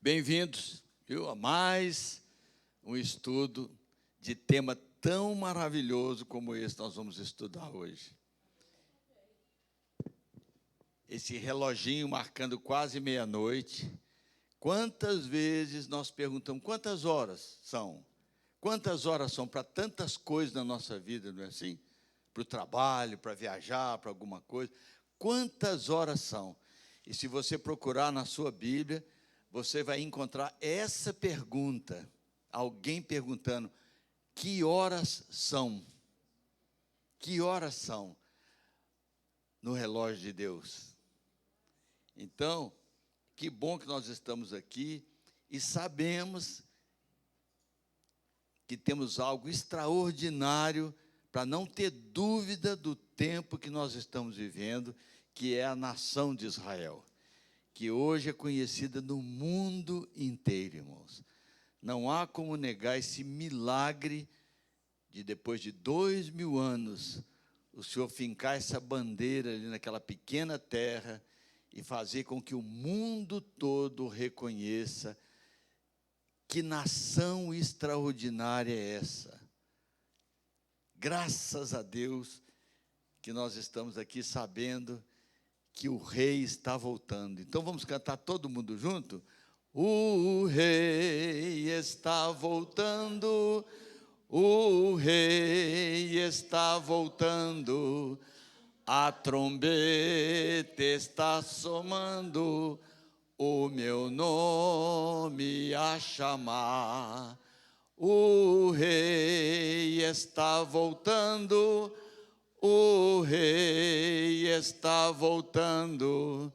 Bem-vindos, viu, a mais um estudo de tema tão maravilhoso como esse que nós vamos estudar hoje. Esse reloginho marcando quase meia-noite. Quantas vezes nós perguntamos, quantas horas são? Quantas horas são para tantas coisas na nossa vida, não é assim? Para o trabalho, para viajar, para alguma coisa. Quantas horas são? E se você procurar na sua Bíblia, você vai encontrar essa pergunta, alguém perguntando, que horas são? Que horas são no relógio de Deus? Então, que bom que nós estamos aqui e sabemos que temos algo extraordinário para não ter dúvida do tempo que nós estamos vivendo, que é a nação de Israel, que hoje é conhecida no mundo inteiro, irmãos. Não há como negar esse milagre de, depois de 2000 anos, o Senhor fincar essa bandeira ali naquela pequena terra e fazer com que o mundo todo reconheça que nação extraordinária é essa. Graças a Deus que nós estamos aqui sabendo que o rei está voltando. Então vamos cantar todo mundo junto? O rei está voltando, o rei está voltando, a trombeta está somando, o meu nome a chamar. O rei está voltando, o rei está voltando.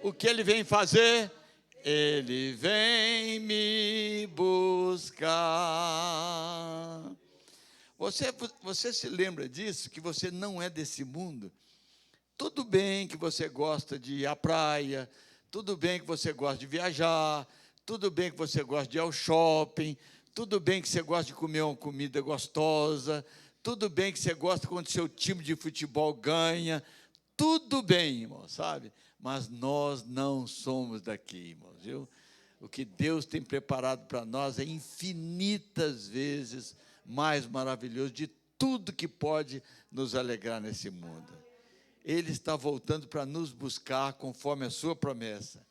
O que ele vem fazer? Ele vem me buscar. Você se lembra disso? Que você não é desse mundo? Tudo bem que você gosta de ir à praia, tudo bem que você gosta de viajar, tudo bem que você gosta de ir ao shopping, tudo bem que você gosta de comer uma comida gostosa, tudo bem que você gosta quando o seu time de futebol ganha, tudo bem, irmão, sabe? Mas nós não somos daqui, irmãos, viu? O que Deus tem preparado para nós é infinitas vezes mais maravilhoso de tudo que pode nos alegrar nesse mundo. Ele está voltando para nos buscar conforme a sua promessa.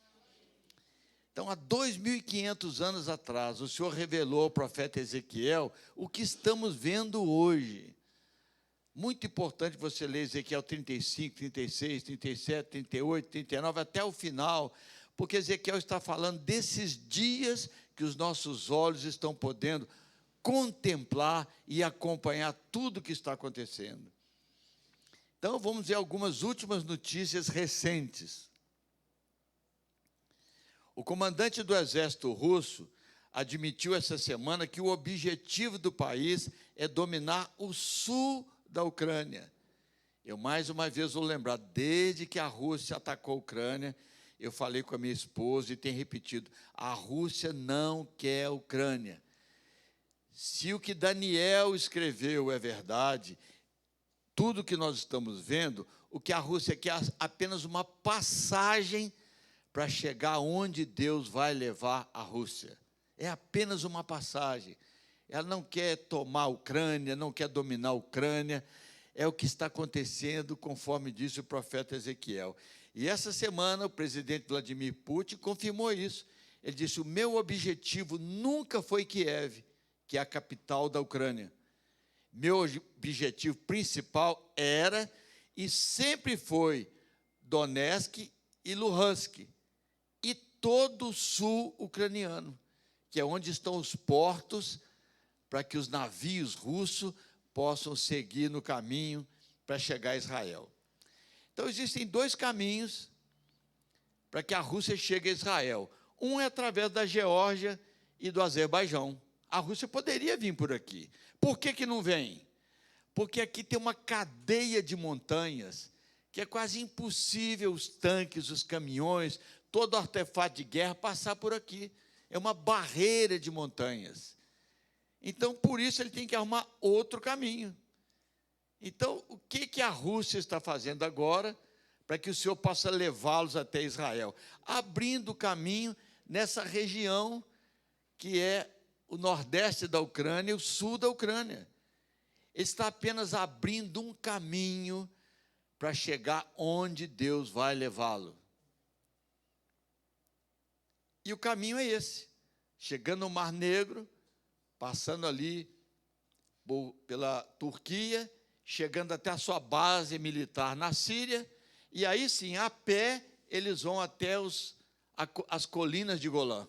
Então, há 2.500 anos atrás, o Senhor revelou ao profeta Ezequiel o que estamos vendo hoje. Muito importante você ler Ezequiel 35, 36, 37, 38, 39, até o final, porque Ezequiel está falando desses dias que os nossos olhos estão podendo contemplar e acompanhar tudo o que está acontecendo. Então, vamos ver algumas últimas notícias recentes. O comandante do exército russo admitiu essa semana que o objetivo do país é dominar o sul da Ucrânia. Eu, mais uma vez, vou lembrar, desde que a Rússia atacou a Ucrânia, eu falei com a minha esposa e tenho repetido, a Rússia não quer a Ucrânia. Se o que Daniel escreveu é verdade, tudo que nós estamos vendo, o que a Rússia quer é apenas uma passagem para chegar onde Deus vai levar a Rússia. É apenas uma passagem. Ela não quer tomar a Ucrânia, não quer dominar a Ucrânia. É o que está acontecendo, conforme disse o profeta Ezequiel. E essa semana, o presidente Vladimir Putin confirmou isso. Ele disse, o meu objetivo nunca foi Kiev, que é a capital da Ucrânia. Meu objetivo principal era e sempre foi Donetsk e Luhansk e todo o sul ucraniano, que é onde estão os portos para que os navios russos possam seguir no caminho para chegar a Israel. Então, existem dois caminhos para que a Rússia chegue a Israel. Um é através da Geórgia e do Azerbaijão. A Rússia poderia vir por aqui. Por que não vem? Porque aqui tem uma cadeia de montanhas que é quase impossível os tanques, os caminhões, todo artefato de guerra passar por aqui. É uma barreira de montanhas. Então, por isso, ele tem que arrumar outro caminho. Então, o que a Rússia está fazendo agora para que o Senhor possa levá-los até Israel? Abrindo o caminho nessa região que é o nordeste da Ucrânia e o sul da Ucrânia. Ele está apenas abrindo um caminho para chegar onde Deus vai levá-lo. E o caminho é esse, chegando no Mar Negro, passando ali pela Turquia, chegando até a sua base militar na Síria, e aí sim, a pé, eles vão até as colinas de Golã,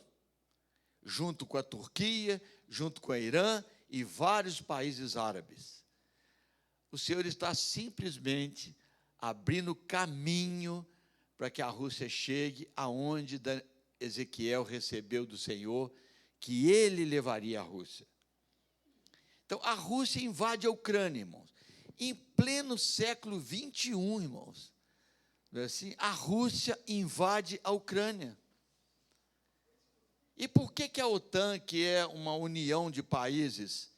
junto com a Turquia, junto com a Irã e vários países árabes. O Senhor está simplesmente abrindo caminho para que a Rússia chegue aonde Ezequiel recebeu do Senhor, que ele levaria a Rússia. Então, a Rússia invade a Ucrânia, irmãos. Em pleno século XXI, irmãos, não é assim? A Rússia invade a Ucrânia. E por que a OTAN, que é uma união de países,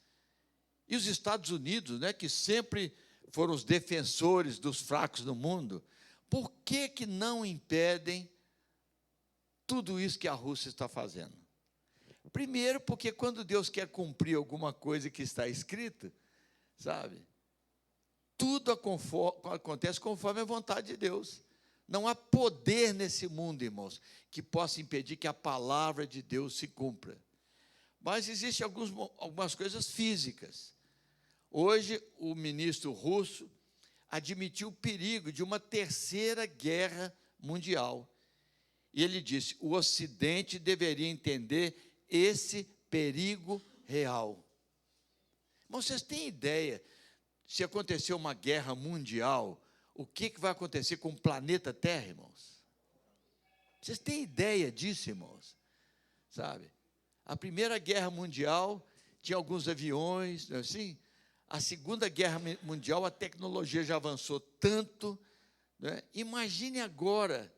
e os Estados Unidos, né, que sempre foram os defensores dos fracos no mundo, por que não impedem tudo isso que a Rússia está fazendo? Primeiro, porque quando Deus quer cumprir alguma coisa que está escrita, sabe, tudo acontece conforme a vontade de Deus. Não há poder nesse mundo, irmãos, que possa impedir que a palavra de Deus se cumpra. Mas existem algumas coisas físicas. Hoje, o ministro russo admitiu o perigo de uma terceira guerra mundial. E ele disse: o Ocidente deveria entender esse perigo real. Mas vocês têm ideia, se acontecer uma guerra mundial, o que vai acontecer com o planeta Terra, irmãos? Vocês têm ideia disso, irmãos? Sabe? A Primeira Guerra Mundial tinha alguns aviões, não é assim? A Segunda Guerra Mundial, a tecnologia já avançou tanto, né? Imagine agora,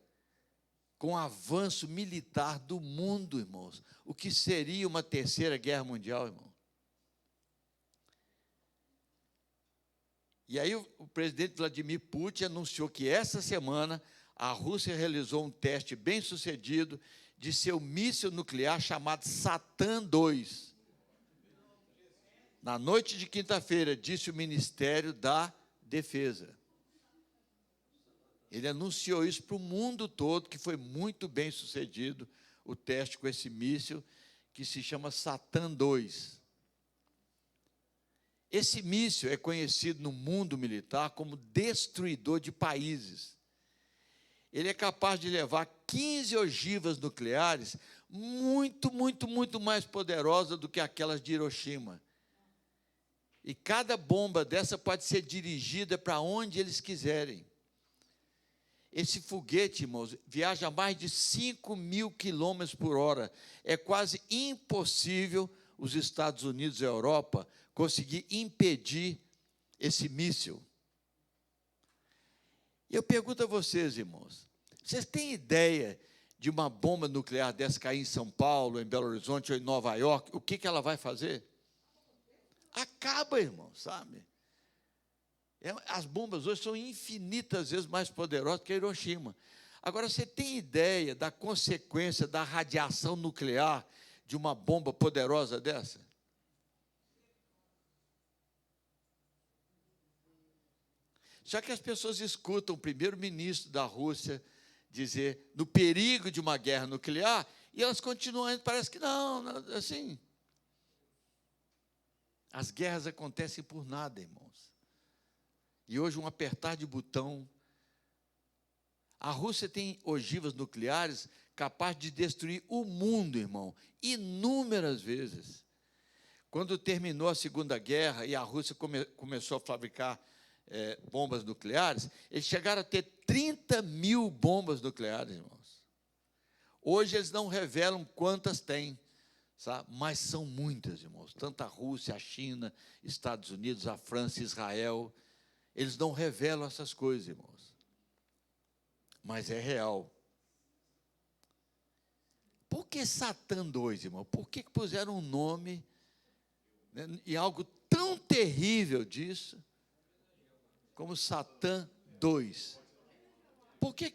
com o avanço militar do mundo, irmãos, o que seria uma terceira guerra mundial, irmão? E aí o presidente Vladimir Putin anunciou que essa semana a Rússia realizou um teste bem-sucedido de seu míssil nuclear chamado Satan II. Na noite de quinta-feira, disse o Ministério da Defesa. Ele anunciou isso para o mundo todo, que foi muito bem sucedido o teste com esse míssil, que se chama Satan II. Esse míssil é conhecido no mundo militar como destruidor de países. Ele é capaz de levar 15 ogivas nucleares muito mais poderosas do que aquelas de Hiroshima. E cada bomba dessa pode ser dirigida para onde eles quiserem. Esse foguete, irmãos, viaja a mais de 5.000 quilômetros por hora. É quase impossível os Estados Unidos e a Europa conseguir impedir esse míssil. E eu pergunto a vocês, irmãos, vocês têm ideia de uma bomba nuclear dessa cair em São Paulo, em Belo Horizonte ou em Nova York? O que ela vai fazer? Acaba, irmãos, sabe? As bombas hoje são infinitas vezes mais poderosas que a Hiroshima. Agora, você tem ideia da consequência da radiação nuclear de uma bomba poderosa dessa? Só que as pessoas escutam o primeiro-ministro da Rússia dizer do perigo de uma guerra nuclear e elas continuam, parece que não, assim. As guerras acontecem por nada, irmãos. E hoje, um apertar de botão. A Rússia tem ogivas nucleares capazes de destruir o mundo, irmão, inúmeras vezes. Quando terminou a Segunda Guerra e a Rússia começou a fabricar bombas nucleares, eles chegaram a ter 30.000 bombas nucleares, irmãos. Hoje eles não revelam quantas têm, sabe? Mas são muitas, irmãos. Tanto a Rússia, a China, Estados Unidos, a França, Israel. Eles não revelam essas coisas, irmãos. Mas é real. Por que Satan II, irmão? Por que puseram um nome, né, em algo tão terrível disso, como Satan II? Por que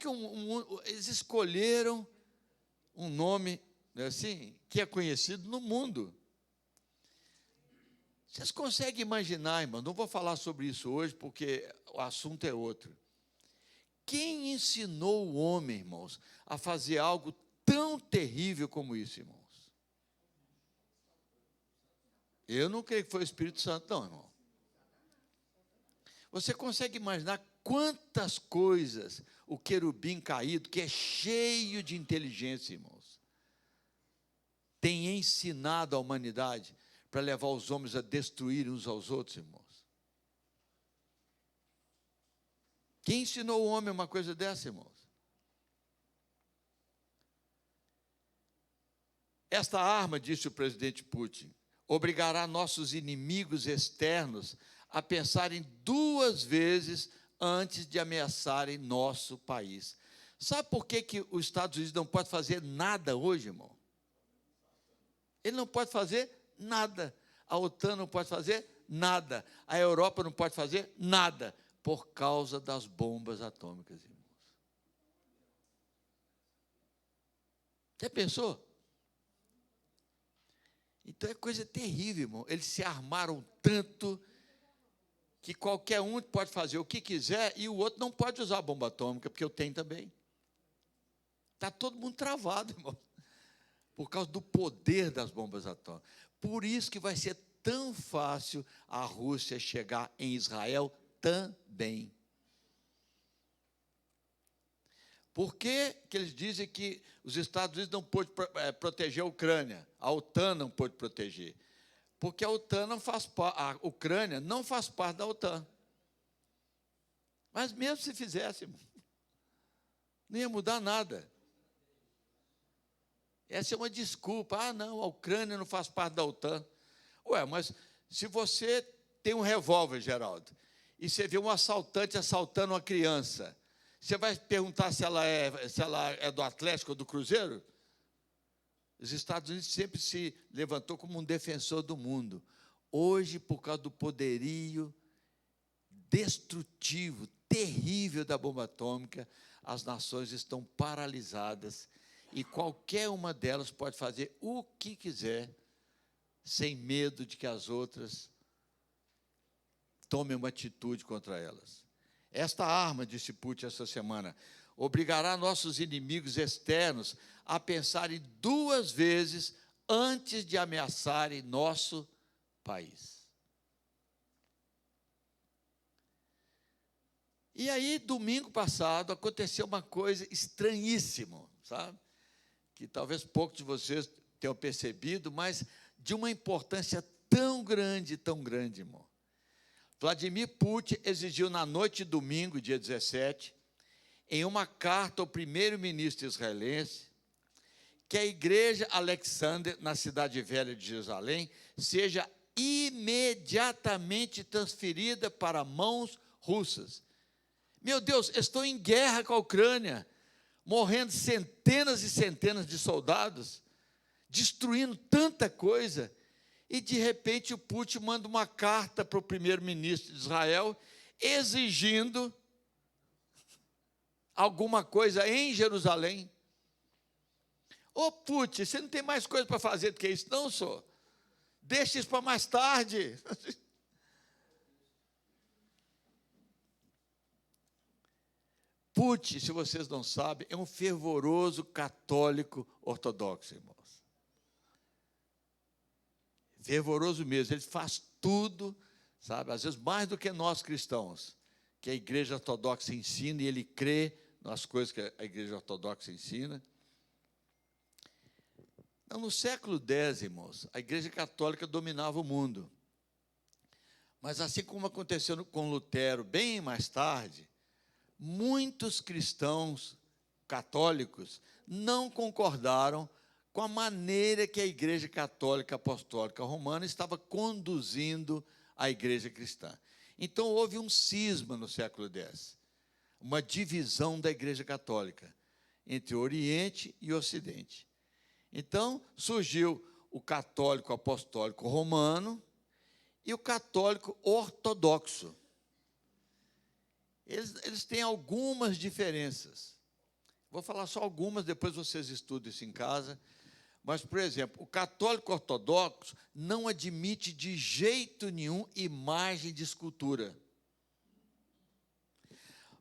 eles escolheram um nome não é assim? Que é conhecido no mundo. Vocês conseguem imaginar, irmão? Não vou falar sobre isso hoje, porque o assunto é outro. Quem ensinou o homem, irmãos, a fazer algo tão terrível como isso, irmãos? Eu não creio que foi o Espírito Santo, não, irmão. Você consegue imaginar quantas coisas o querubim caído, que é cheio de inteligência, irmãos, tem ensinado à humanidade para levar os homens a destruírem uns aos outros, irmãos? Quem ensinou o homem uma coisa dessa, irmãos? Esta arma, disse o presidente Putin, obrigará nossos inimigos externos a pensarem 2 vezes antes de ameaçarem nosso país. Sabe por que os Estados Unidos não pode fazer nada hoje, irmão? Ele não pode fazer nada. A OTAN não pode fazer nada. A Europa não pode fazer nada, por causa das bombas atômicas, irmãos. Já pensou? Então é coisa terrível, irmão. Eles se armaram tanto que qualquer um pode fazer o que quiser e o outro não pode usar a bomba atômica, porque eu tenho também. Está todo mundo travado, irmão, por causa do poder das bombas atômicas. Por isso que vai ser tão fácil a Rússia chegar em Israel também. Por que eles dizem que os Estados Unidos não pôde proteger a Ucrânia? A OTAN não pôde proteger. Porque a OTAN não faz parte, a Ucrânia não faz parte da OTAN. Mas mesmo se fizesse, não ia mudar nada. Essa é uma desculpa. Ah, não, a Ucrânia não faz parte da OTAN. Ué, mas se você tem um revólver, Geraldo, e você vê um assaltante assaltando uma criança, você vai perguntar se ela é do Atlético ou do Cruzeiro? Os Estados Unidos sempre se levantou como um defensor do mundo. Hoje, por causa do poderio destrutivo, terrível da bomba atômica, as nações estão paralisadas e qualquer uma delas pode fazer o que quiser, sem medo de que as outras tomem uma atitude contra elas. Esta arma, disse Putin essa semana, obrigará nossos inimigos externos a pensarem 2 vezes antes de ameaçarem nosso país. E aí, domingo passado, aconteceu uma coisa estranhíssima, sabe? Que talvez poucos de vocês tenham percebido, mas de uma importância tão grande, irmão. Vladimir Putin exigiu na noite de domingo, dia 17, em uma carta ao primeiro-ministro israelense, que a igreja Alexander, na cidade velha de Jerusalém, seja imediatamente transferida para mãos russas. Meu Deus, estou em guerra com a Ucrânia, morrendo centenas e centenas de soldados, destruindo tanta coisa, e de repente o Putin manda uma carta para o primeiro-ministro de Israel, exigindo alguma coisa em Jerusalém. Ô Putin, você não tem mais coisa para fazer do que isso, não, senhor? Deixa isso para mais tarde. Putin, se vocês não sabem, é um fervoroso católico ortodoxo, irmãos. Fervoroso mesmo, ele faz tudo, sabe, às vezes mais do que nós cristãos, que a igreja ortodoxa ensina, e ele crê nas coisas que a igreja ortodoxa ensina. Então, no século X, irmãos, a igreja católica dominava o mundo. Mas assim como aconteceu com Lutero, bem mais tarde, muitos cristãos católicos não concordaram com a maneira que a Igreja Católica Apostólica Romana estava conduzindo a igreja cristã. Então, houve um cisma no século X, uma divisão da Igreja Católica entre o Oriente e o Ocidente. Então, surgiu o católico apostólico romano e o católico ortodoxo. Eles têm algumas diferenças. Vou falar só algumas, depois vocês estudam isso em casa. Mas, por exemplo, o católico ortodoxo não admite de jeito nenhum imagem de escultura.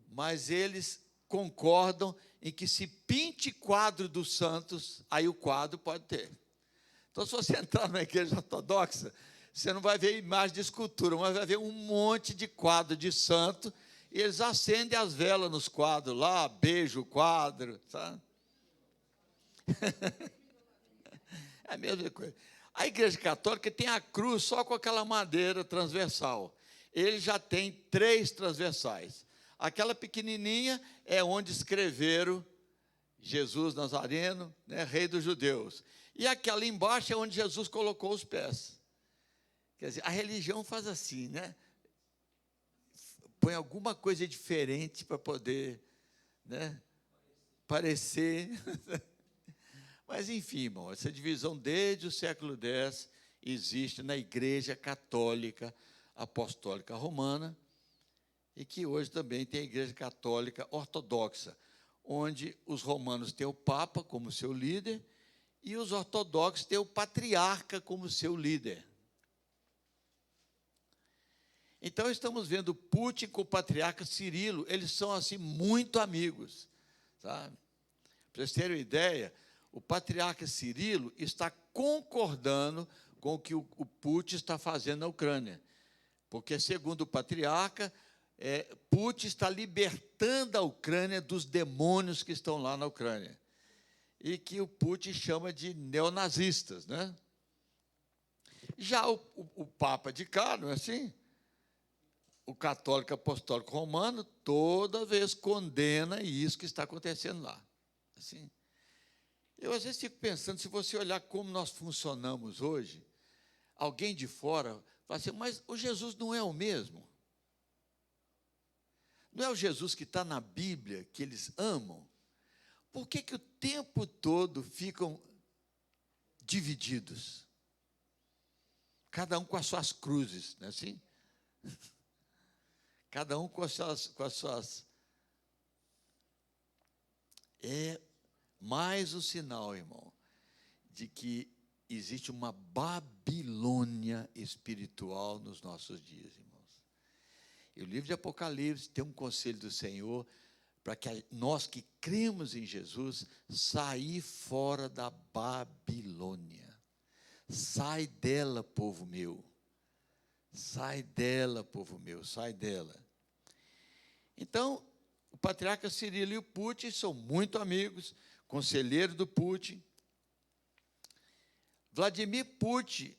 Mas eles concordam em que se pinte quadro dos santos, aí o quadro pode ter. Então, se você entrar na igreja ortodoxa, você não vai ver imagem de escultura, mas vai ver um monte de quadro de santo, e eles acendem as velas nos quadros lá, beijam o quadro, sabe? É a mesma coisa. A igreja católica tem a cruz só com aquela madeira transversal. Ele já tem 3 transversais. Aquela pequenininha é onde escreveram Jesus Nazareno, né, rei dos judeus. E aquela embaixo é onde Jesus colocou os pés. Quer dizer, a religião faz assim, né? Põe alguma coisa diferente para poder, né, parecer. Mas, enfim, irmão, essa divisão desde o século X existe na Igreja Católica Apostólica Romana, e que hoje também tem a Igreja Católica Ortodoxa, onde os romanos têm o Papa como seu líder e os ortodoxos têm o Patriarca como seu líder. Então, estamos vendo Putin com o Patriarca Cirilo, eles são, assim, muito amigos, sabe? Para vocês terem uma ideia, o Patriarca Cirilo está concordando com o que o Putin está fazendo na Ucrânia, porque, segundo o Patriarca, Putin está libertando a Ucrânia dos demônios que estão lá na Ucrânia, e que o Putin chama de neonazistas, né? Já o Papa de cá, não é assim? O católico apostólico romano, toda vez condena isso que está acontecendo lá. Assim, eu, às vezes, fico pensando, se você olhar como nós funcionamos hoje, alguém de fora fala assim, mas o Jesus não é o mesmo? Não é o Jesus que está na Bíblia, que eles amam? Por que o tempo todo ficam divididos? Cada um com as suas cruzes, não é assim? Cada um com as suas... É mais um sinal, irmão, de que existe uma Babilônia espiritual nos nossos dias, irmãos. E o livro de Apocalipse tem um conselho do Senhor para que nós que cremos em Jesus sair fora da Babilônia. Sai dela, povo meu. Sai dela, povo meu, sai dela. Então, o Patriarca Cirilo e o Putin são muito amigos, conselheiro do Putin. Vladimir Putin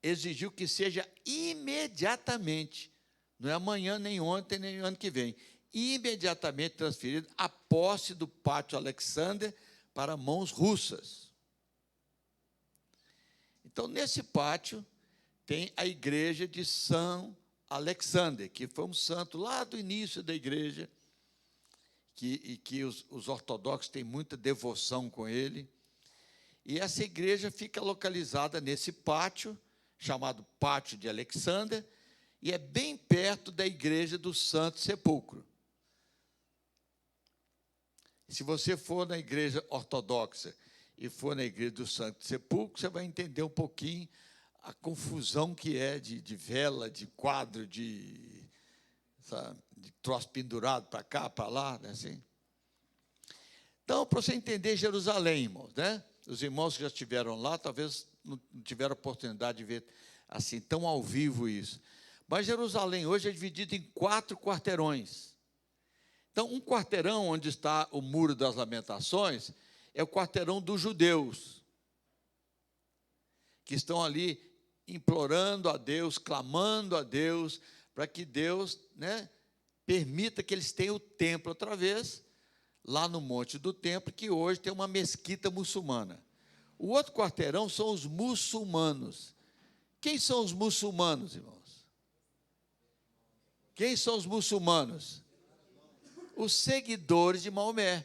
exigiu que seja imediatamente, não é amanhã, nem ontem, nem ano que vem, imediatamente transferido a posse do Pátio Alexander para mãos russas. Então, nesse pátio, tem a igreja de São Alexander, que foi um santo lá do início da igreja, que os ortodoxos têm muita devoção com ele. E essa igreja fica localizada nesse pátio, chamado Pátio de Alexander, e é bem perto da igreja do Santo Sepulcro. Se você for na igreja ortodoxa e for na igreja do Santo Sepulcro, você vai entender um pouquinho a confusão que é de vela, de quadro, de troço pendurado para cá, para lá, né, assim. Então, para você entender Jerusalém, irmãos, né? Os irmãos que já estiveram lá, talvez não tiveram oportunidade de ver assim, tão ao vivo isso. Mas Jerusalém hoje é dividido em 4 quarteirões. Então, um quarteirão onde está o Muro das Lamentações é o quarteirão dos judeus, que estão ali implorando a Deus, clamando a Deus, para que Deus, né, permita que eles tenham o templo outra vez, lá no Monte do Templo, que hoje tem uma mesquita muçulmana. O outro quarteirão são os muçulmanos. Quem são os muçulmanos, irmãos? Quem são os muçulmanos? Os seguidores de Maomé.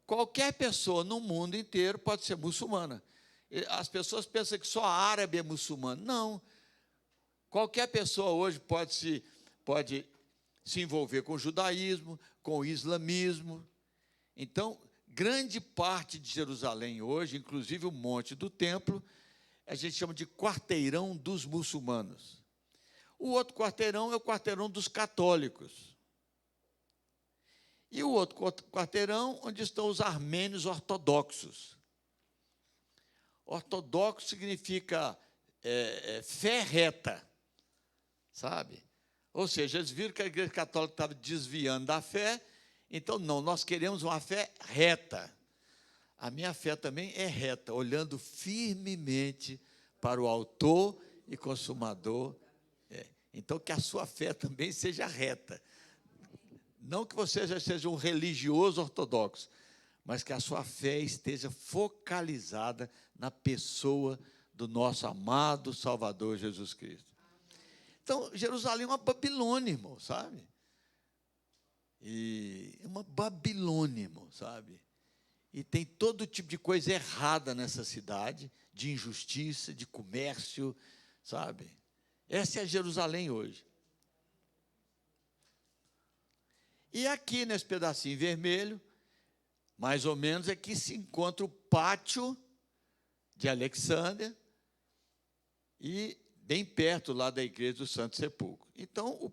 Qualquer pessoa no mundo inteiro pode ser muçulmana. As pessoas pensam que só árabe é muçulmano. Não. Qualquer pessoa hoje pode se envolver com o judaísmo, com o islamismo. Então, grande parte de Jerusalém hoje, inclusive o monte do templo, a gente chama de quarteirão dos muçulmanos. O outro quarteirão é o quarteirão dos católicos. E o outro quarteirão, onde estão os armênios ortodoxos. Ortodoxo significa fé reta, sabe? Ou seja, eles viram que a Igreja Católica estava desviando da fé, então, não, nós queremos uma fé reta. A minha fé também é reta, olhando firmemente para o autor e consumador. Então, que a sua fé também seja reta. Não que você já seja um religioso ortodoxo, mas que a sua fé esteja focalizada na pessoa do nosso amado Salvador Jesus Cristo. Então, Jerusalém é uma Babilônia, irmão, sabe? E é uma Babilônia, irmão, sabe? E tem todo tipo de coisa errada nessa cidade, de injustiça, de comércio, sabe? Essa é a Jerusalém hoje. E aqui, nesse pedacinho vermelho, mais ou menos, é que se encontra o pátio de Alexandria e bem perto lá da igreja do Santo Sepulcro. Então, o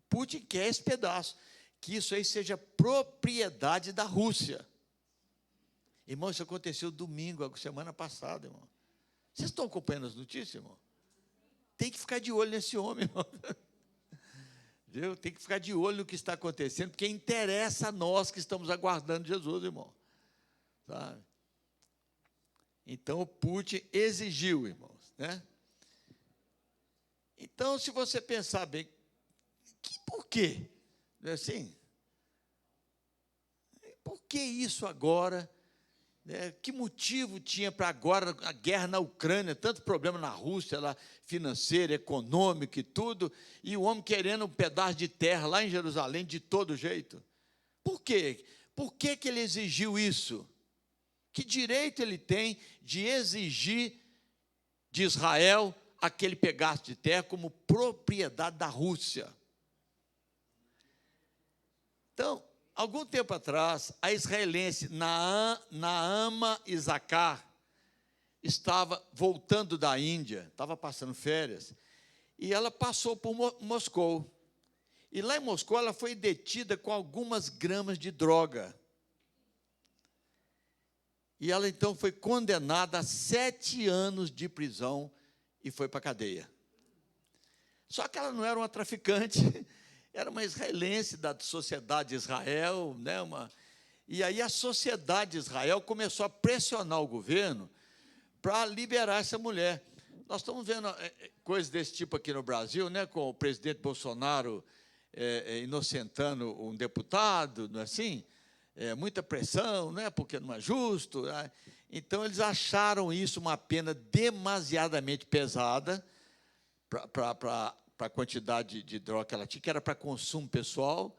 Putin quer esse pedaço, que isso aí seja propriedade da Rússia. Irmão, isso aconteceu domingo, semana passada, irmão. Vocês estão acompanhando as notícias, irmão? Tem que ficar de olho nesse homem, irmão. Viu? Tem que ficar de olho no que está acontecendo, porque interessa a nós que estamos aguardando Jesus, irmão. Sabe? Então, o Putin exigiu, irmãos, né? Então, se você pensar bem, por quê? Não é assim? Por que isso agora? Que motivo tinha para agora a guerra na Ucrânia, tanto problema na Rússia, lá, financeiro, econômico e tudo, e o homem querendo um pedaço de terra lá em Jerusalém de todo jeito? Por quê? Por que ele exigiu isso? Que direito ele tem de exigir de Israel aquele pedaço de terra como propriedade da Rússia? Então, algum tempo atrás, a israelense Naama Isacar estava voltando da Índia, estava passando férias, e ela passou por Moscou. E lá em Moscou, ela foi detida com algumas gramas de droga. E ela, então, foi condenada a 7 anos de prisão e foi para a cadeia. Só que ela não era uma traficante, era uma israelense da sociedade de Israel, né, e aí a sociedade de Israel começou a pressionar o governo para liberar essa mulher. Nós estamos vendo coisas desse tipo aqui no Brasil, né, com o presidente Bolsonaro inocentando um deputado, não é assim? Muita pressão, né, porque não é justo. Né? Então, eles acharam isso uma pena demasiadamente pesada para a quantidade de droga que ela tinha, que era para consumo pessoal,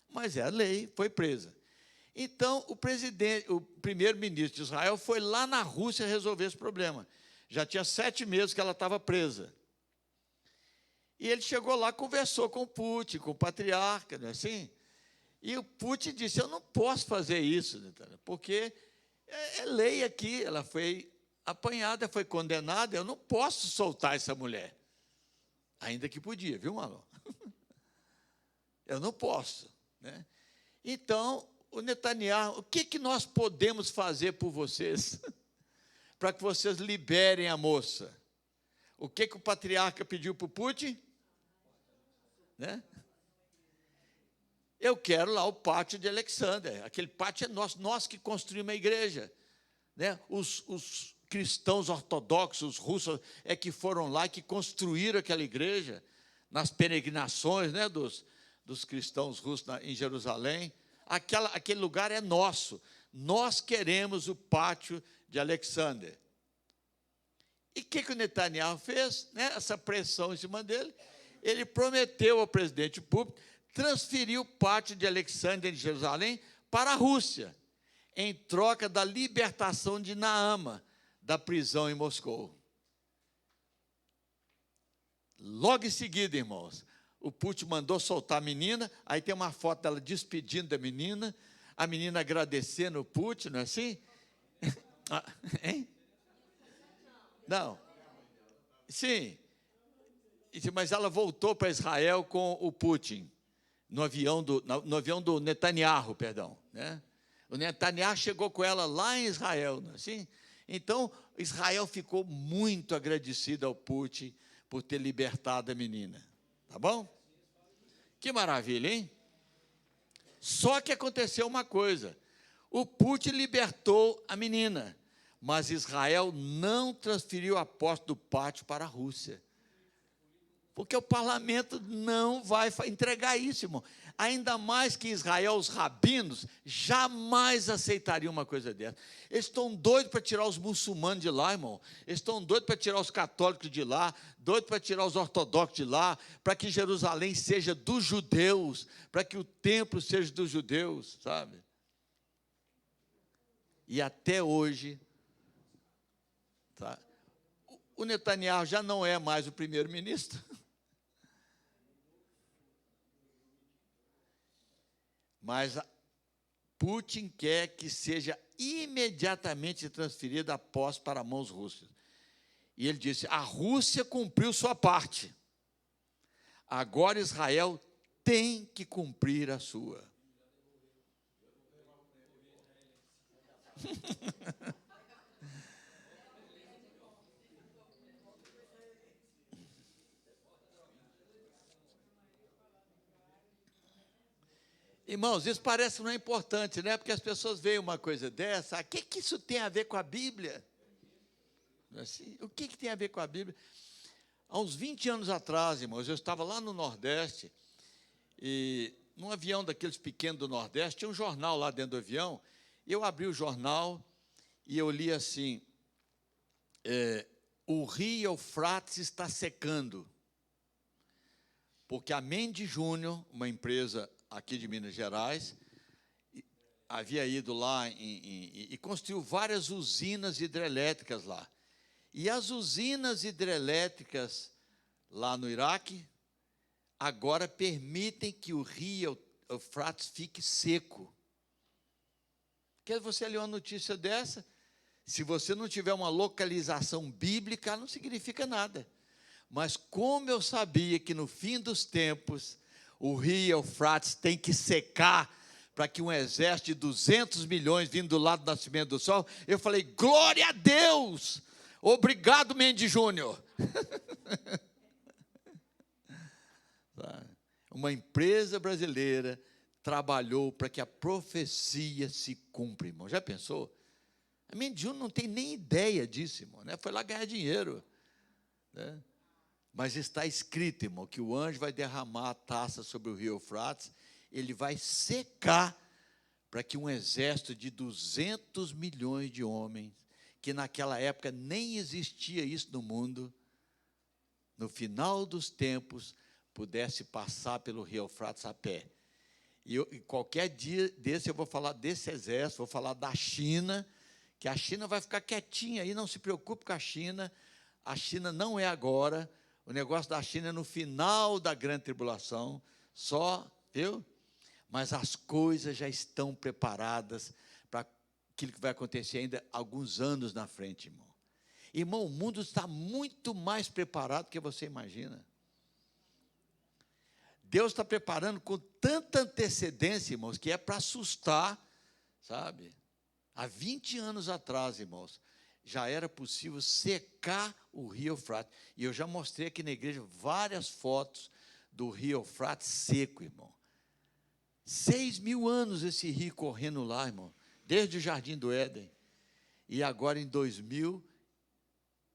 mas é a lei, foi presa. Então, o primeiro-ministro de Israel foi lá na Rússia resolver esse problema. Já tinha 7 meses que ela estava presa. E ele chegou lá, conversou com o Putin, com o patriarca, não é assim? E o Putin disse, eu não posso fazer isso, porque é lei aqui, ela foi apanhada, foi condenada, eu não posso soltar essa mulher. Ainda que podia, viu, Marlon? Eu não posso. Né? Então, o Netanyahu, o que nós podemos fazer por vocês para que vocês liberem a moça? O que o patriarca pediu para o Putin? Né? Eu quero lá o pátio de Alexandria. Aquele pátio é nosso, nós que construímos a igreja. Né? Os cristãos ortodoxos, russos, que foram lá, que construíram aquela igreja, nas peregrinações, né, dos cristãos russos em Jerusalém. Aquele lugar é nosso. Nós queremos o pátio de Alexandria. E o que o Netanyahu fez? Né? Essa pressão em cima dele. Ele prometeu ao presidente público transferir o pátio de Alexandria de Jerusalém para a Rússia, em troca da libertação de Naama, da prisão em Moscou. Logo em seguida, irmãos, o Putin mandou soltar a menina, aí tem uma foto dela despedindo da menina, a menina agradecendo o Putin, não é assim? Hein? Não. Sim. Mas ela voltou para Israel com o Putin, no avião do Netanyahu, perdão. Né? O Netanyahu chegou com ela lá em Israel, não é assim? Então, Israel ficou muito agradecido ao Putin por ter libertado a menina. Tá bom? Que maravilha, hein? Só que aconteceu uma coisa. O Putin libertou a menina, mas Israel não transferiu a posse do pátio para a Rússia. Porque o parlamento não vai entregar isso, irmão. Ainda mais que Israel, os rabinos, jamais aceitariam uma coisa dessa. Eles estão doidos para tirar os muçulmanos de lá, irmão. Eles estão doidos para tirar os católicos de lá, doidos para tirar os ortodoxos de lá, para que Jerusalém seja dos judeus, para que o templo seja dos judeus, sabe? E até hoje, tá? O Netanyahu já não é mais o primeiro-ministro. Mas Putin quer que seja imediatamente transferida a posse para mãos russas. E ele disse, a Rússia cumpriu sua parte. Agora Israel tem que cumprir a sua. Irmãos, isso parece que não é importante, né? Porque as pessoas veem uma coisa dessa, o que isso tem a ver com a Bíblia? Assim, o que tem a ver com a Bíblia? Há uns 20 anos atrás, irmãos, eu estava lá no Nordeste, e num avião daqueles pequenos do Nordeste, tinha um jornal lá dentro do avião, eu abri o jornal e eu li assim, o rio Eufrates está secando, porque a Mendes Júnior, uma empresa aqui de Minas Gerais, havia ido lá e construiu várias usinas hidrelétricas lá. E as usinas hidrelétricas lá no Iraque, agora permitem que o rio Eufrates fique seco. Quer você ler uma notícia dessa? Se você não tiver uma localização bíblica, não significa nada. Mas como eu sabia que no fim dos tempos, o rio Eufrates tem que secar para que um exército de 200 milhões vindo do lado do nascimento do sol, eu falei, glória a Deus! Obrigado, Mendes Júnior. Uma empresa brasileira trabalhou para que a profecia se cumpra, irmão. Já pensou? A Mendes Júnior não tem nem ideia disso, irmão, né? Foi lá ganhar dinheiro, né? Mas está escrito, irmão, que o anjo vai derramar a taça sobre o rio Eufrates, ele vai secar para que um exército de 200 milhões de homens, que naquela época nem existia isso no mundo, no final dos tempos, pudesse passar pelo rio Eufrates a pé. E qualquer dia desse eu vou falar desse exército, vou falar da China, que a China vai ficar quietinha aí, não se preocupe com a China não é agora, o negócio da China é no final da grande tribulação, viu? Mas as coisas já estão preparadas para aquilo que vai acontecer ainda alguns anos na frente, irmão. Irmão, o mundo está muito mais preparado do que você imagina. Deus está preparando com tanta antecedência, irmãos, que é para assustar, sabe? Há 20 anos atrás, irmãos, já era possível secar o rio Eufrates. E eu já mostrei aqui na igreja várias fotos do rio Eufrates seco, irmão. 6.000 anos esse rio correndo lá, irmão, desde o Jardim do Éden. E agora, em 2000,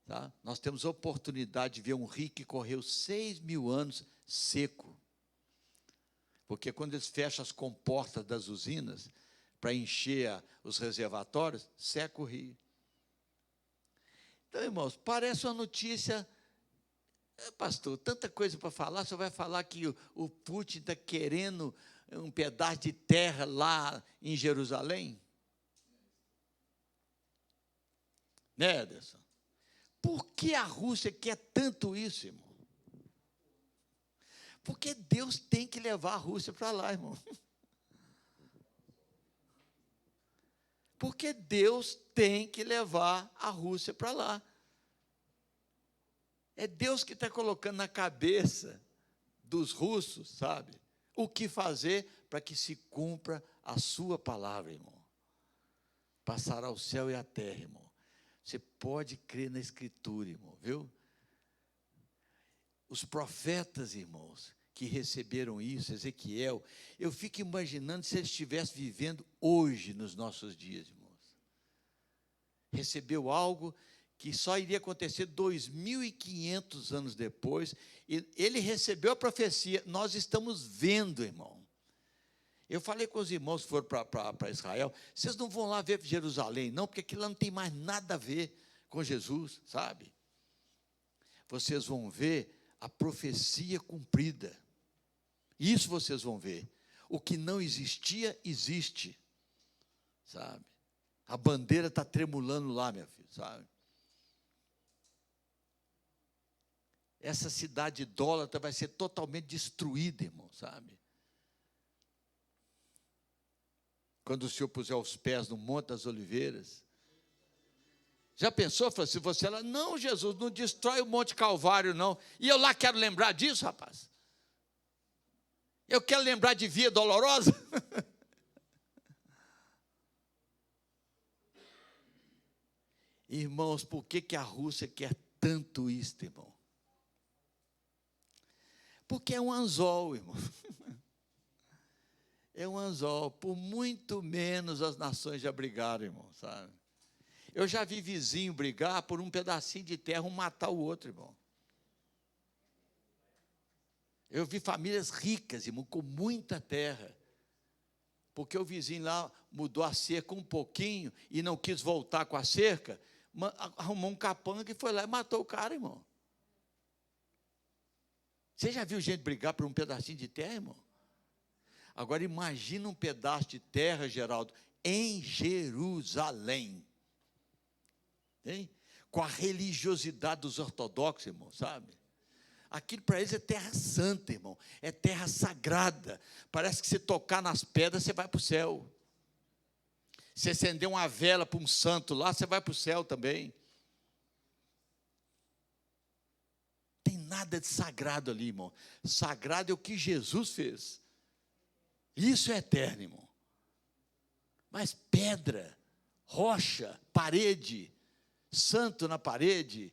tá, nós temos a oportunidade de ver um rio que correu 6.000 anos seco. Porque quando eles fecham as comportas das usinas para encher os reservatórios, seca o rio. Então, irmãos, parece uma notícia, pastor, tanta coisa para falar, você vai falar que o Putin está querendo um pedaço de terra lá em Jerusalém? Né, Ederson? Por que a Rússia quer tanto isso, irmão? Porque Deus tem que levar a Rússia para lá, irmão. Porque Deus tem que levar a Rússia para lá. É Deus que está colocando na cabeça dos russos, sabe, o que fazer para que se cumpra a sua palavra, irmão. Passará o céu e a terra, irmão. Você pode crer na Escritura, irmão, viu? Os profetas, irmãos, que receberam isso, Ezequiel, eu fico imaginando se ele estivesse vivendo hoje nos nossos dias, irmãos. Recebeu algo que só iria acontecer 2.500 anos depois, e ele recebeu a profecia, nós estamos vendo, irmão. Eu falei com os irmãos que foram para Israel, vocês não vão lá ver Jerusalém, não, porque aquilo lá não tem mais nada a ver com Jesus, sabe? Vocês vão ver a profecia cumprida. Isso vocês vão ver. O que não existia, existe, sabe? A bandeira está tremulando lá, meu filho, sabe? Essa cidade idólatra vai ser totalmente destruída, irmão, sabe? Quando o Senhor puser os pés no Monte das Oliveiras. Já pensou, se você lá, não, Jesus, não destrói o Monte Calvário, não. E eu lá quero lembrar disso, rapaz. Eu quero lembrar de Via Dolorosa. Irmãos, por que a Rússia quer tanto isso, irmão? Porque é um anzol, irmão. É um anzol. Por muito menos as nações já brigaram, irmão, sabe? Eu já vi vizinho brigar por um pedacinho de terra, um matar o outro, irmão. Eu vi famílias ricas, irmão, com muita terra. Porque o vizinho lá mudou a cerca um pouquinho e não quis voltar com a cerca, arrumou um capanga e foi lá e matou o cara, irmão. Você já viu gente brigar por um pedacinho de terra, irmão? Agora imagina um pedaço de terra, Geraldo, em Jerusalém. Hein? Com a religiosidade dos ortodoxos, irmão, sabe? Aquilo para eles é terra santa, irmão. É terra sagrada. Parece que se tocar nas pedras, você vai para o céu. Se acender uma vela para um santo lá, você vai para o céu também. Tem nada de sagrado ali, irmão. Sagrado é o que Jesus fez. Isso é eterno, irmão. Mas pedra, rocha, parede, santo na parede,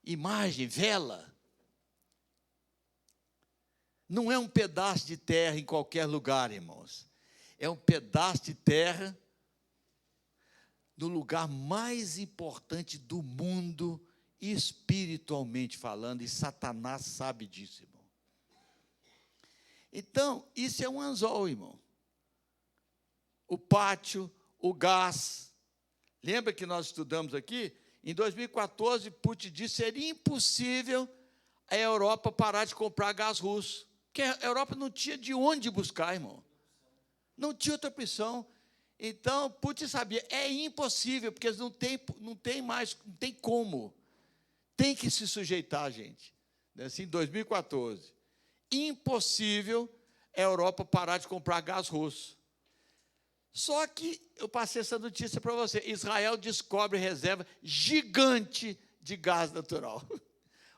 imagem, vela. Não é um pedaço de terra em qualquer lugar, irmãos. É um pedaço de terra no lugar mais importante do mundo, espiritualmente falando, e Satanás sabe disso, irmão. Então, isso é um anzol, irmão. O pátio, o gás. Lembra que nós estudamos aqui? Em 2014, Putin disse que seria impossível a Europa parar de comprar gás russo. Porque a Europa não tinha de onde buscar, irmão. Não tinha outra opção. Então, Putin sabia, é impossível, porque não tem mais, não tem como. Tem que se sujeitar, gente. Assim, em 2014. Impossível a Europa parar de comprar gás russo. Só que eu passei essa notícia para você. Israel descobre reserva gigante de gás natural.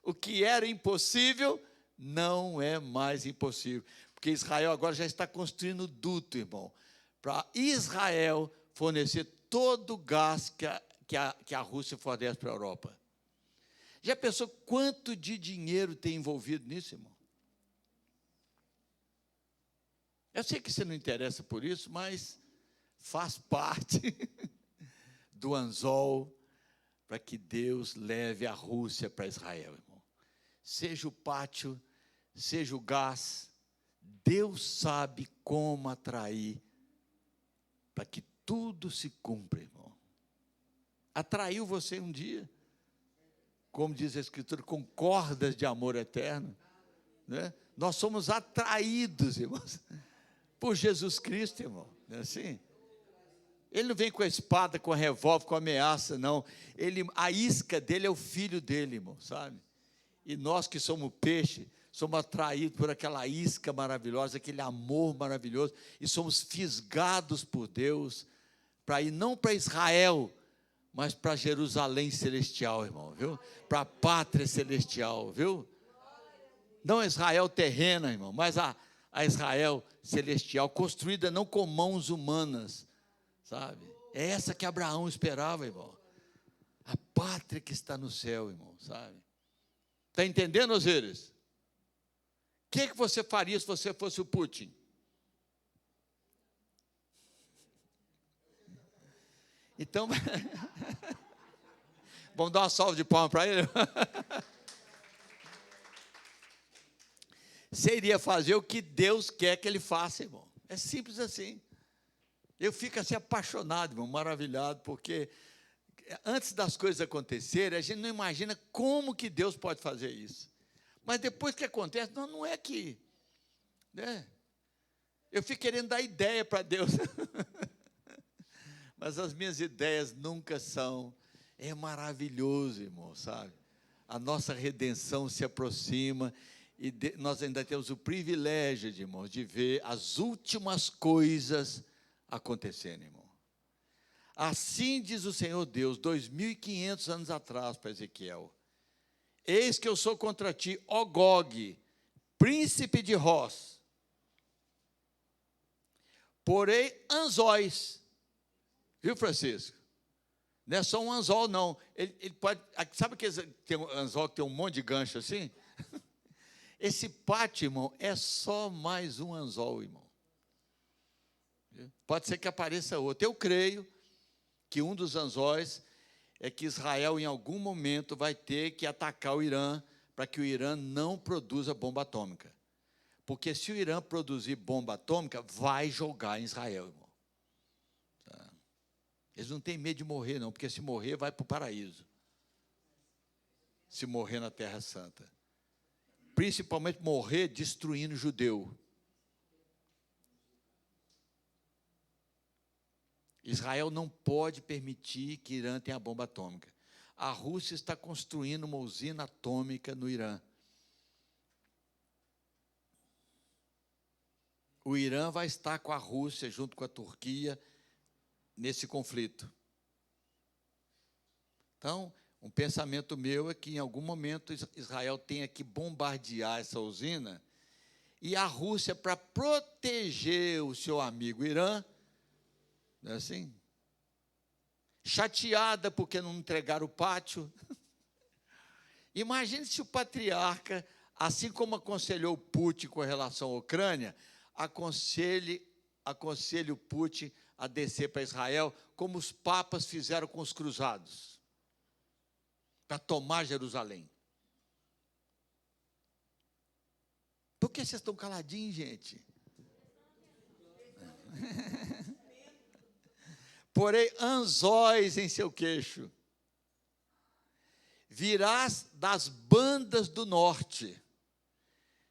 O que era impossível não é mais impossível. Porque Israel agora já está construindo duto, irmão, para Israel fornecer todo o gás que a Rússia fornece para a Europa. Já pensou quanto de dinheiro tem envolvido nisso, irmão? Eu sei que você não interessa por isso, mas faz parte do anzol para que Deus leve a Rússia para Israel, irmão. Seja o pátio, seja o gás, Deus sabe como atrair para que tudo se cumpra, irmão. Atraiu você um dia, como diz a Escritura, com cordas de amor eterno, né? Nós somos atraídos, irmãos, por Jesus Cristo, irmão, não é assim? Ele não vem com a espada, com a revólver, com a ameaça, não. A isca dele é o filho dele, irmão, sabe? E nós que somos peixe, somos atraídos por aquela isca maravilhosa, aquele amor maravilhoso, e somos fisgados por Deus para ir não para Israel, mas para Jerusalém celestial, irmão, viu? Para a pátria celestial, viu? Não Israel terrena, irmão, mas a Israel celestial, construída não com mãos humanas, sabe? É essa que Abraão esperava, irmão. A pátria que está no céu, irmão, sabe? Está entendendo, Osíris? O que você faria se você fosse o Putin? Então, vamos dar uma salva de palmas para ele? Você iria fazer o que Deus quer que ele faça, irmão. É simples assim. Eu fico assim apaixonado, irmão, maravilhado, porque antes das coisas acontecerem, a gente não imagina como que Deus pode fazer isso. Mas depois que acontece, não é que... né? Eu fico querendo dar ideia para Deus. Mas as minhas ideias nunca são. É maravilhoso, irmão, sabe? A nossa redenção se aproxima e nós ainda temos o privilégio, irmãos, de ver as últimas coisas acontecendo, irmão. Assim diz o Senhor Deus, 2.500 anos atrás, para Ezequiel: eis que eu sou contra ti, ó Gog, príncipe de Ross. Porém, anzóis. Viu, Francisco? Não é só um anzol, não. Ele pode... Sabe que tem um anzol que tem um monte de gancho assim? Esse pátio, irmão, é só mais um anzol, irmão. Pode ser que apareça outro. Eu creio que um dos anzóis é que Israel, em algum momento, vai ter que atacar o Irã, para que o Irã não produza bomba atômica. Porque se o Irã produzir bomba atômica, vai jogar em Israel, irmão. Tá? Eles não têm medo de morrer, não, porque se morrer, vai para o paraíso. Se morrer na Terra Santa. Principalmente morrer destruindo judeu. Israel não pode permitir que Irã tenha bomba atômica. A Rússia está construindo uma usina atômica no Irã. O Irã vai estar com a Rússia, junto com a Turquia, nesse conflito. Então, um pensamento meu é que, em algum momento, Israel tenha que bombardear essa usina, e a Rússia, para proteger o seu amigo Irã, não é assim? Chateada porque não entregaram o pátio. Imagine se o patriarca, assim como aconselhou Putin com relação à Ucrânia, aconselhe o Putin a descer para Israel, como os papas fizeram com os cruzados, para tomar Jerusalém. Por que vocês estão caladinhos, gente? Porém, anzóis em seu queixo, virás das bandas do norte.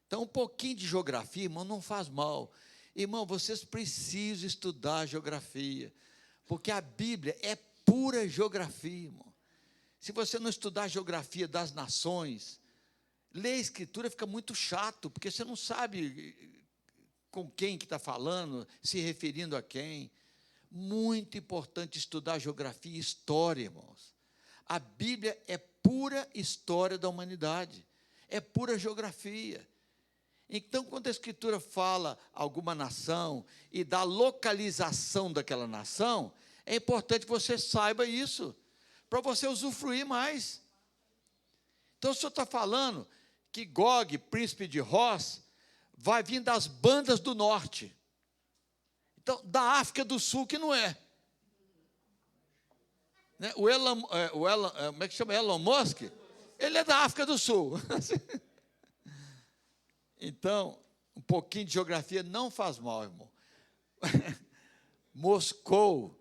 Então, um pouquinho de geografia, irmão, não faz mal. Irmão, vocês precisam estudar geografia, porque a Bíblia é pura geografia, irmão. Se você não estudar a geografia das nações, ler a Escritura fica muito chato, porque você não sabe com quem que está falando, se referindo a quem. Muito importante estudar geografia e história, irmãos. A Bíblia é pura história da humanidade, é pura geografia. Então, quando a Escritura fala alguma nação e dá localização daquela nação, é importante que você saiba isso, para você usufruir mais. Então, o senhor está falando que Gog, príncipe de Ross, vai vir das bandas do norte. Então, da África do Sul, que não é. Né? Como é que chama? Elon Musk? Ele é da África do Sul. Então, um pouquinho de geografia não faz mal, irmão. Moscou,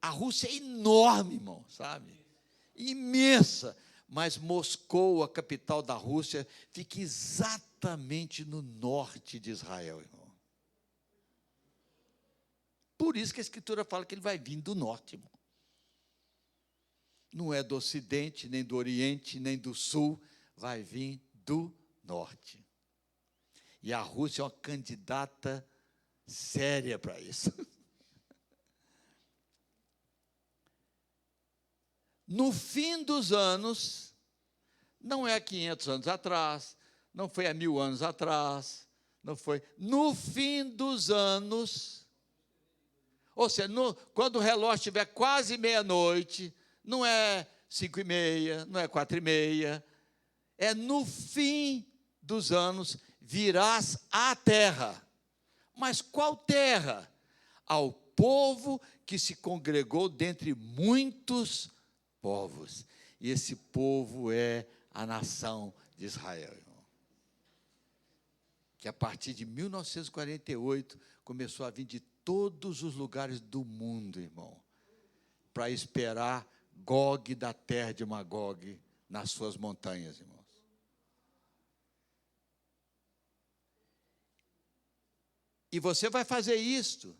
a Rússia é enorme, irmão, sabe? Imensa. Mas Moscou, a capital da Rússia, fica exatamente no norte de Israel, irmão. Por isso que a Escritura fala que ele vai vir do norte, irmão. Não é do ocidente, nem do oriente, nem do sul, vai vir do norte. E a Rússia é uma candidata séria para isso. no fim dos anos, não é há 500 anos atrás, não foi há 1000 anos atrás, não foi, no fim dos anos, ou seja, quando o relógio estiver quase meia-noite, não é 5h30, não é 4h30, é no fim dos anos, virás à terra. Mas qual terra? Ao povo que se congregou dentre muitos povos. E esse povo é a nação de Israel, irmão. Que a partir de 1948 começou a vir de todos os lugares do mundo, irmão, para esperar Gog da terra de Magog nas suas montanhas, irmãos. E você vai fazer isto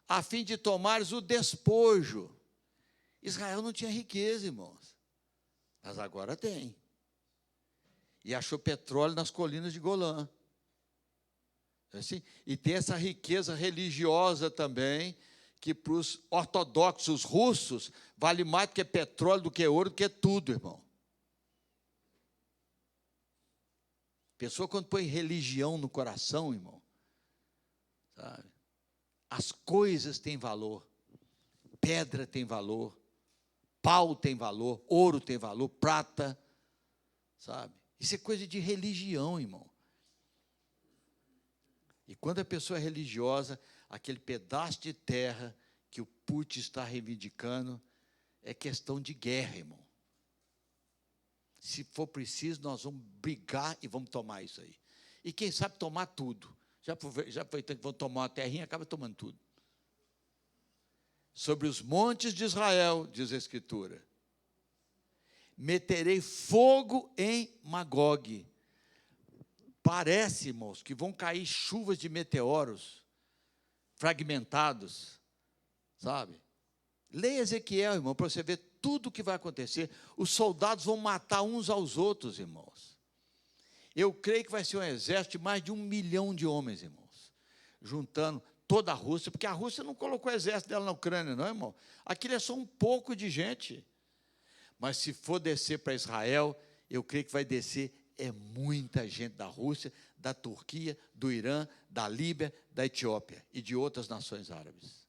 a fim de tomares o despojo. Israel não tinha riqueza, irmãos, mas agora tem. E achou petróleo nas colinas de Golã. Assim, e tem essa riqueza religiosa também, que para os ortodoxos russos vale mais do que petróleo, do que ouro, do que tudo, irmão. Pessoa quando põe religião no coração, irmão, sabe? As coisas têm valor, pedra tem valor, pau tem valor, ouro tem valor, prata, sabe? Isso é coisa de religião, irmão. E quando a pessoa é religiosa, aquele pedaço de terra que o Putin está reivindicando é questão de guerra, irmão. Se for preciso, nós vamos brigar e vamos tomar isso aí. E quem sabe tomar tudo. Já foi tanto que vão tomar uma terrinha, acaba tomando tudo. Sobre os montes de Israel, diz a Escritura, meterei fogo em Magog. Parece, irmãos, que vão cair chuvas de meteoros fragmentados, sabe? Leia Ezequiel, irmão, para você ver tudo o que vai acontecer. Os soldados vão matar uns aos outros, irmãos. Eu creio que vai ser um exército de mais de 1 milhão de homens, irmãos, juntando toda a Rússia, porque a Rússia não colocou o exército dela na Ucrânia, não, irmão. Aquilo é só um pouco de gente. Mas se for descer para Israel, eu creio que vai descer muita gente da Rússia, da Turquia, do Irã, da Líbia, da Etiópia e de outras nações árabes.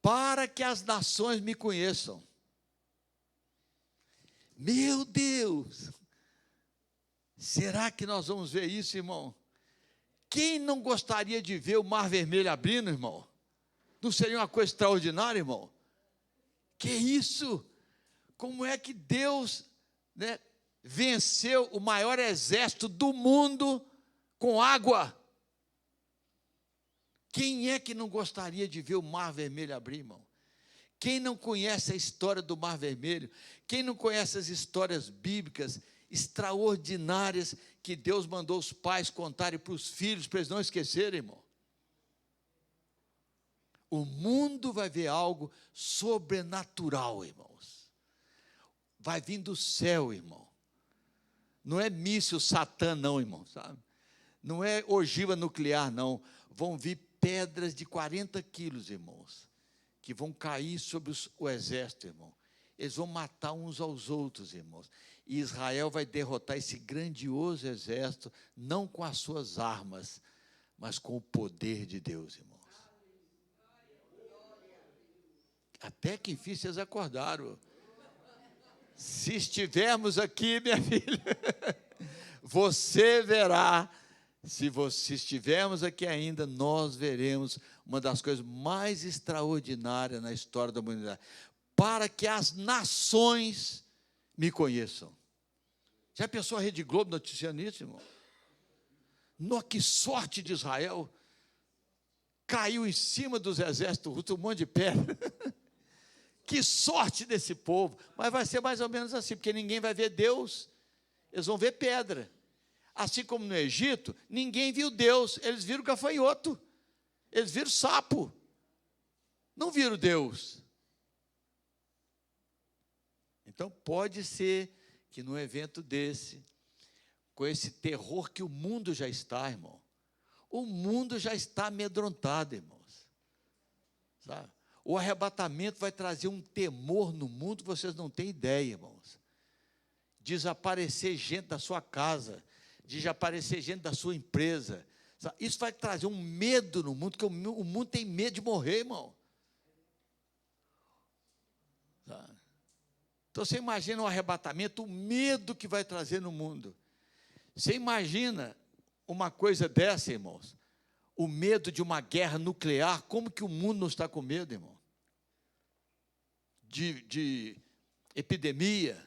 Para que as nações me conheçam. Meu Deus! Será que nós vamos ver isso, irmão? Quem não gostaria de ver o Mar Vermelho abrindo, irmão? Não seria uma coisa extraordinária, irmão? Que isso? Como é que Deus, né, venceu o maior exército do mundo com água? Quem é que não gostaria de ver o Mar Vermelho abrir, irmão? Quem não conhece a história do Mar Vermelho? Quem não conhece as histórias bíblicas extraordinárias que Deus mandou os pais contarem para os filhos, para eles não esquecerem, irmão? O mundo vai ver algo sobrenatural, irmãos. Vai vir do céu, irmão. Não é míssil Satã, não, irmão, sabe? Não é ogiva nuclear, não. Vão vir pedras de 40 quilos, irmãos, que vão cair sobre o exército, irmão. Eles vão matar uns aos outros, irmãos. E Israel vai derrotar esse grandioso exército, não com as suas armas, mas com o poder de Deus, irmãos. Até que enfim vocês acordaram. Se estivermos aqui, minha filha, você verá. Se estivermos aqui ainda, nós veremos uma das coisas mais extraordinárias na história da humanidade. Para que as nações me conheçam. Já pensou a Rede Globo noticiando isso, irmão? Que sorte de Israel. Caiu em cima dos exércitos russos um monte de pedra. Que sorte desse povo. Mas vai ser mais ou menos assim, porque ninguém vai ver Deus. Eles vão ver pedra. Assim como no Egito, ninguém viu Deus, eles viram gafanhoto, eles viram sapo, não viram Deus. Então pode ser que num evento desse, com esse terror que o mundo já está, irmão, o mundo já está amedrontado, irmãos, sabe? O arrebatamento vai trazer um temor no mundo que vocês não têm ideia, irmãos. Desaparecer gente da sua casa, desaparecer gente da sua empresa. Sabe? Isso vai trazer um medo no mundo, porque o mundo tem medo de morrer, irmão. Sabe? Então, você imagina o arrebatamento, o medo que vai trazer no mundo. Você imagina uma coisa dessa, irmãos? O medo de uma guerra nuclear, como que o mundo não está com medo, irmão? De epidemia.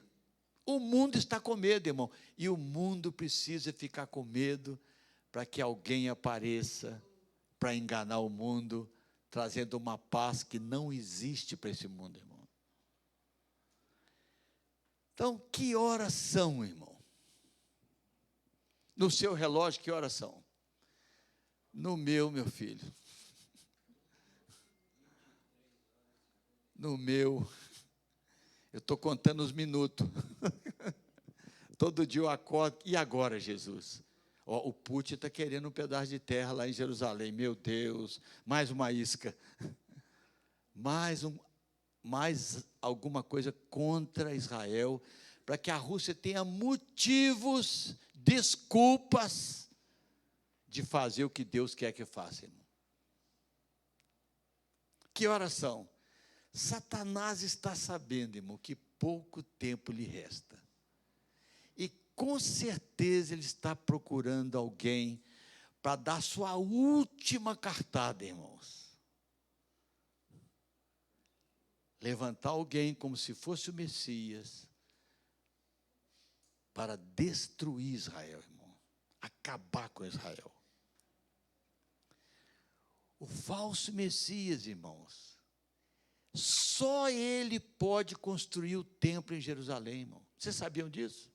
O mundo está com medo, irmão. E o mundo precisa ficar com medo para que alguém apareça para enganar o mundo, trazendo uma paz que não existe para esse mundo, irmão. Então, que horas são, irmão? No seu relógio, que horas são? No meu filho. No meu. Eu estou contando os minutos. Todo dia eu acordo. E agora, Jesus? O Putin está querendo um pedaço de terra lá em Jerusalém. Meu Deus, mais uma isca. Mais alguma coisa contra Israel, para que a Rússia tenha motivos, desculpas, de fazer o que Deus quer que faça, irmão. Que horas são? Satanás está sabendo, irmão, que pouco tempo lhe resta. E com certeza ele está procurando alguém para dar sua última cartada, irmãos. Levantar alguém como se fosse o Messias para destruir Israel, irmão. Acabar com Israel. O falso Messias, irmãos, só ele pode construir o templo em Jerusalém, irmão. Vocês sabiam disso?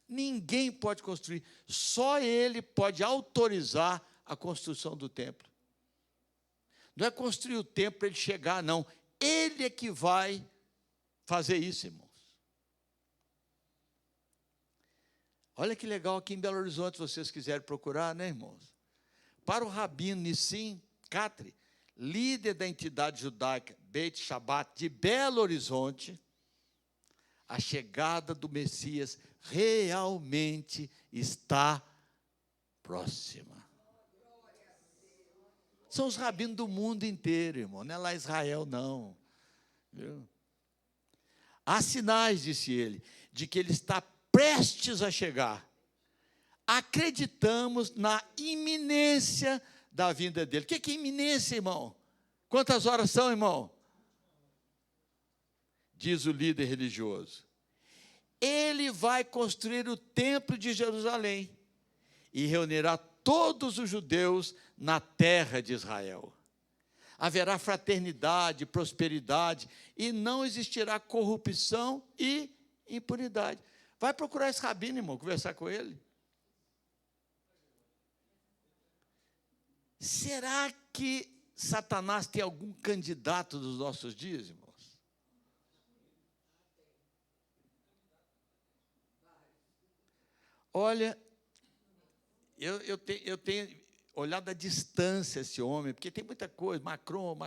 Ninguém pode construir, só ele pode autorizar a construção do templo. Não é construir o templo para ele chegar, não. Ele é que vai fazer isso, irmãos. Olha que legal aqui em Belo Horizonte, se vocês quiserem procurar, né, irmãos? Para o Rabino Nissim Katri, líder da entidade judaica Beit Shabbat de Belo Horizonte, a chegada do Messias realmente está próxima. São os rabinos do mundo inteiro, irmão, não é lá Israel, não. Viu? Há sinais, disse ele, de que ele está prestes a chegar. Acreditamos na iminência da vinda dele. O que é iminência, irmão? Quantas horas são, irmão? Diz o líder religioso. Ele vai construir o templo de Jerusalém e reunirá todos os judeus na terra de Israel. Haverá fraternidade, prosperidade, e não existirá corrupção e impunidade. Vai procurar esse rabino, irmão, conversar com ele. Será que Satanás tem algum candidato dos nossos dias, irmãos? Olha, eu tenho olhado à distância esse homem, porque tem muita coisa, Macron,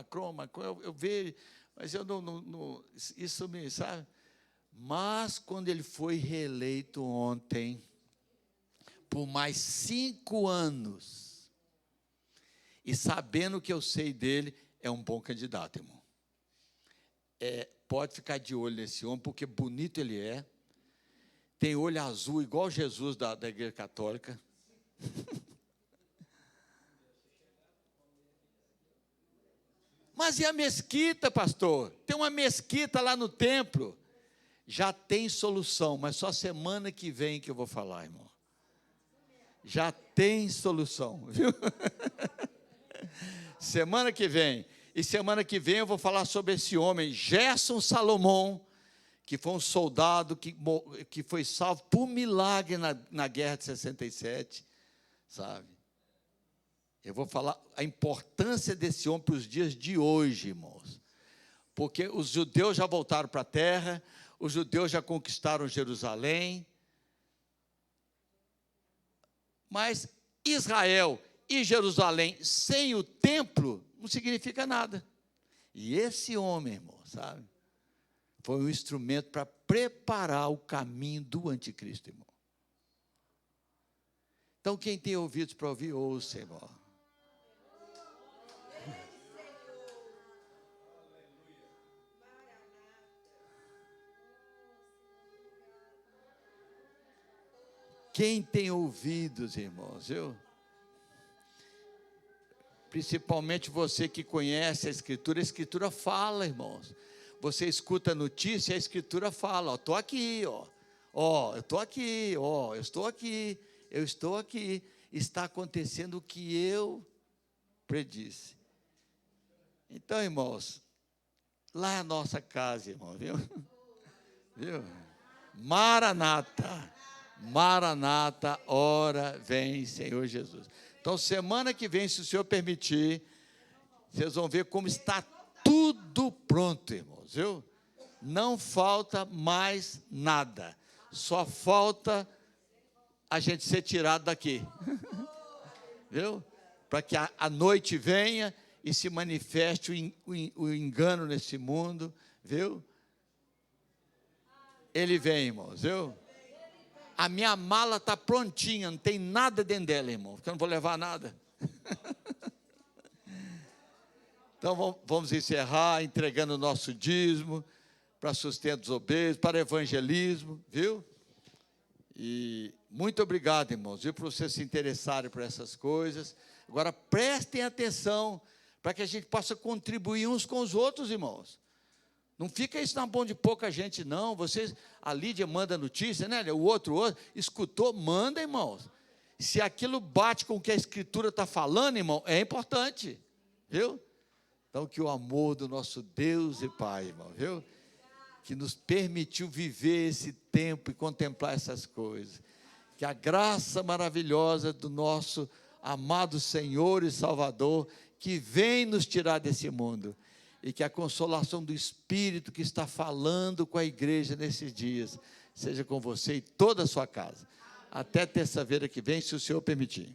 eu vejo, mas eu não isso me, sabe? Mas quando ele foi reeleito ontem, por mais 5 anos, e sabendo o que eu sei dele, é um bom candidato, irmão. Pode ficar de olho nesse homem, porque bonito ele é, tem olho azul, igual Jesus da Igreja Católica. Mas e a mesquita, pastor? Tem uma mesquita lá no templo. Já tem solução, mas só semana que vem que eu vou falar, irmão. Já tem solução, viu? Semana que vem. E semana que vem eu vou falar sobre esse homem, Gerson Salomão, que foi um soldado que foi salvo por milagre na guerra de 67, sabe? Eu vou falar a importância desse homem para os dias de hoje, irmãos. Porque os judeus já voltaram para a terra, os judeus já conquistaram Jerusalém, mas Israel E Jerusalém sem o templo não significa nada. E esse homem, irmão, sabe, foi um instrumento para preparar o caminho do anticristo, irmão. Então, quem tem ouvidos para ouvir, ouça, irmão. Quem tem ouvidos, irmãos, viu? Principalmente você que conhece a Escritura fala, irmãos. Você escuta a notícia, a Escritura fala, estou aqui, eu estou aqui, eu estou aqui, eu estou aqui. Está acontecendo o que eu predisse. Então, irmãos, lá é a nossa casa, irmão, viu? Viu? Maranata, Maranata, ora vem, Senhor Jesus. Então, semana que vem, se o Senhor permitir, vocês vão ver como está tudo pronto, irmãos, viu? Não falta mais nada, só falta a gente ser tirado daqui, viu? Para que a noite venha e se manifeste o engano nesse mundo, viu? Ele vem, irmãos, viu? A minha mala está prontinha, não tem nada dentro dela, irmão, porque eu não vou levar nada. Então, vamos encerrar entregando o nosso dízimo para sustento dos obesos, para evangelismo, viu? E muito obrigado, irmãos, viu, por vocês se interessarem por essas coisas. Agora, prestem atenção, para que a gente possa contribuir uns com os outros, irmãos. Não fica isso na mão de pouca gente, não. Vocês, a Lídia manda notícia, né? O outro, escutou, manda, irmãos. Se aquilo bate com o que a Escritura está falando, irmão, é importante, viu? Então, que o amor do nosso Deus e Pai, irmão, viu? Que nos permitiu viver esse tempo e contemplar essas coisas. Que a graça maravilhosa do nosso amado Senhor e Salvador, que vem nos tirar desse mundo, e que a consolação do Espírito que está falando com a igreja nesses dias, seja com você e toda a sua casa. Até terça-feira que vem, se o Senhor permitir.